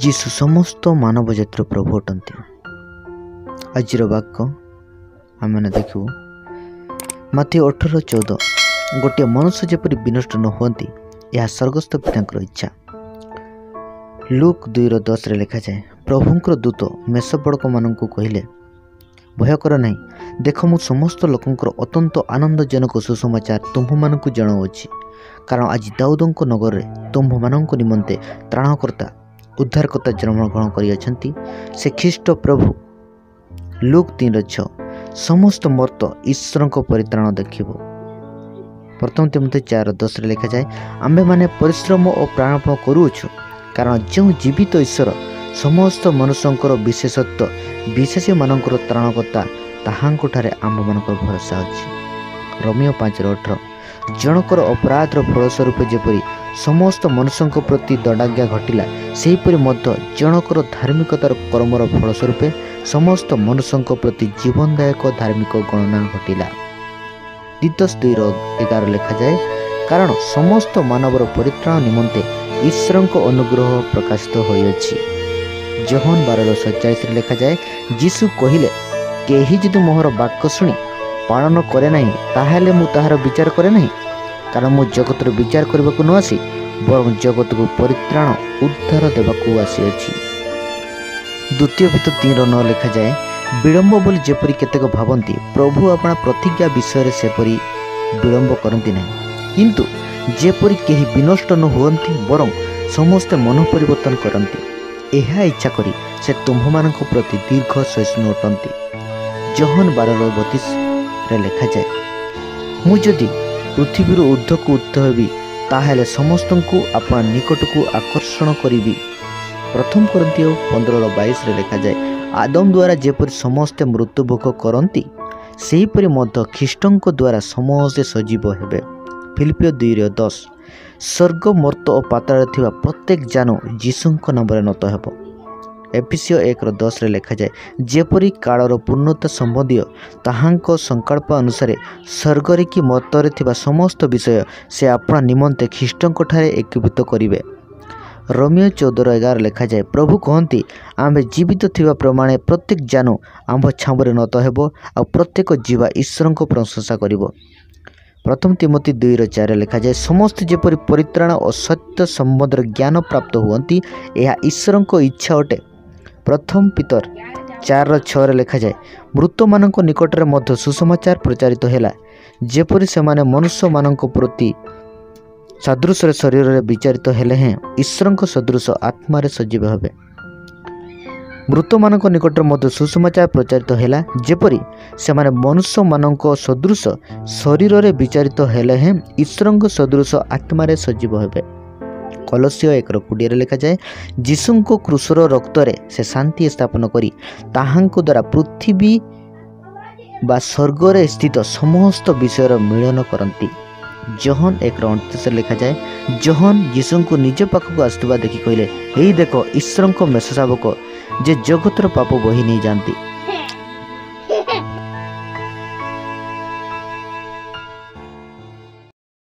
जीशु समस्त मानव जातिर प्रभु अटंती। आज वाक्य आम देखू मत्थी 18:14 गोटे मनुष्य जेपरी विनष्ट न हुअंती यह स्वर्गस्थ पितांकर इच्छा। लूक 2:10 लिखा जाए, प्रभुंकर दूत मेषबड़क मानू कहले, भय कर नहीं, देख मु समस्त लोकंकर अत्यंत आनंदजनक सुसमाचार तुम्भमानंकु जणाउछि, कारण आज दाऊदंक नगर में तुम्भमानंक निमंते त्राणकर्ता उद्धारकर्ता जन्मग्रहण करियछंती, से ख्रीष्ट प्रभु। लूक 3:6 समस्त मर्त ईश्वर परित्राण देखिबो। प्रथम तिमोथी 4:10 लिखा जाए, आम्भे माने परिश्रम और प्राणपण करूछु, कारण जो जीवित ईश्वर समस्त मनुष्यंकर विशेषत्व विशेष मानकर त्राणकर्ता ताहांकुठारे आम्भ मानकर भरोसा अछि। रोमियो 5:18 जनकर अपराधर फलस्वरूप जेपरी समस्त मनुष्यों प्रति दंडाज्ञा घटिला, सेहीपरि मध्य जनकर धार्मिकतार कर्मर फलस्वरूप समस्त मनुष्यों प्रति जीवनदायक धार्मिक गणना घटिला। तीतस 2:11 लिखा जाए, कारण समस्त मानवर परित्राण निमंते ईश्वर अनुग्रह प्रकाशित होइछि। जोहन 12:47 लिखा जाए, जीशु कहिले, केही जदि मोहर वाक्य शुणी पालन करे नहीं ताहेले मु ताहार विचार करे नहीं, कारण मु जगतर विचार करबा को न आसी बरं जगत को परित्राण उद्धार देबा को आसी अछि। द्वितीय पत्र 3:9 लिखा जाए, विलंब बोली जेपरी केतेक भावंती, प्रभु अपना प्रतिज्ञा विषय सेपरी विलंब करती नहीं, किंतु जेपरी केही विनष्ट न हुअंती बरं समस्ते मन परिवर्तन करती, यह इच्छा करी से तुम्भमानंक प्रति दीर्घ सहिष्णु अटंती। जोहन 12:32 लिखा जाए, मु जदि पृथ्वी ऊर्ध्व को ऊर्ध्व हेबी ताहेले समस्त को अपना निकट को आकर्षण करी। प्रथम कोरिन्थियो 15:22 लिखा जाए, आदम द्वारा जेपरी समस्ते मृत्युभोग करती सेहीपरि मध्य ख्रीष्टंक द्वारा समस्ते सजीव हेबे। फिलिपियो 2:10 स्वर्ग मर्त और पाताल थिबा प्रत्येक जानो जीशुंक नाम नत हेब। एफिसियो 1:10 लिखा जाए, जेपरी कालर पूर्णता संबंधी ताहांक संकल्प अनुसार स्वर्गरे कि मतरे थिबा समस्त विषय से अपना निमंते ख्रीष्टंक ठारे एकीभूत करिवे। रोमियो 14:11 लिखा जाए, प्रभु कहती, आम्भे जीवित थिबा प्रमाणे प्रत्येक जानो आम्भ छामरे नत हेब आ प्रत्येक जीवा ईश्वरंक प्रशंसा करिवो। प्रथम तिमोथी 2:4 लिखा जाए, समस्त जेपरी परित्राण और सत्य संबंधर ज्ञान प्राप्त हुअंती यह ईश्वरंक इच्छा अटे। प्रथम पीतर 4:6 लिखा जाए, मृत मानक निकटरे मध्य सुसमाचार प्रचारित हैला, जेपरी सेमाने मनुष्य मानक प्रति सदृश शरीर रे विचारित हेले हैं ईश्वरंक सदृश आत्मा सजीव हेबे। मृत मानक निकटरे मध्य सुसमाचार प्रचारित हैला, जेपरी सेमाने मनुष्य मानक सदृश शरीर रे विचारित हेले हैं ईश्वरंक सदृश आत्मा सजीव हेबे। कलसियो 1:20 लिखा जाए, जीशुंको क्रूसर रक्तरे से शांति स्थापन करी ताहांको द्वारा पृथ्वी बा स्वर्गरे स्थित समस्त विषयर मिलन करती। जोहन 1:29 लिखा जाए, जोहन जीशुंको निज पाखक आसुवा देखि कहले, हेई देख ईश्वरंको मेष शावक जे जगतर पाप बही नहीं जानती।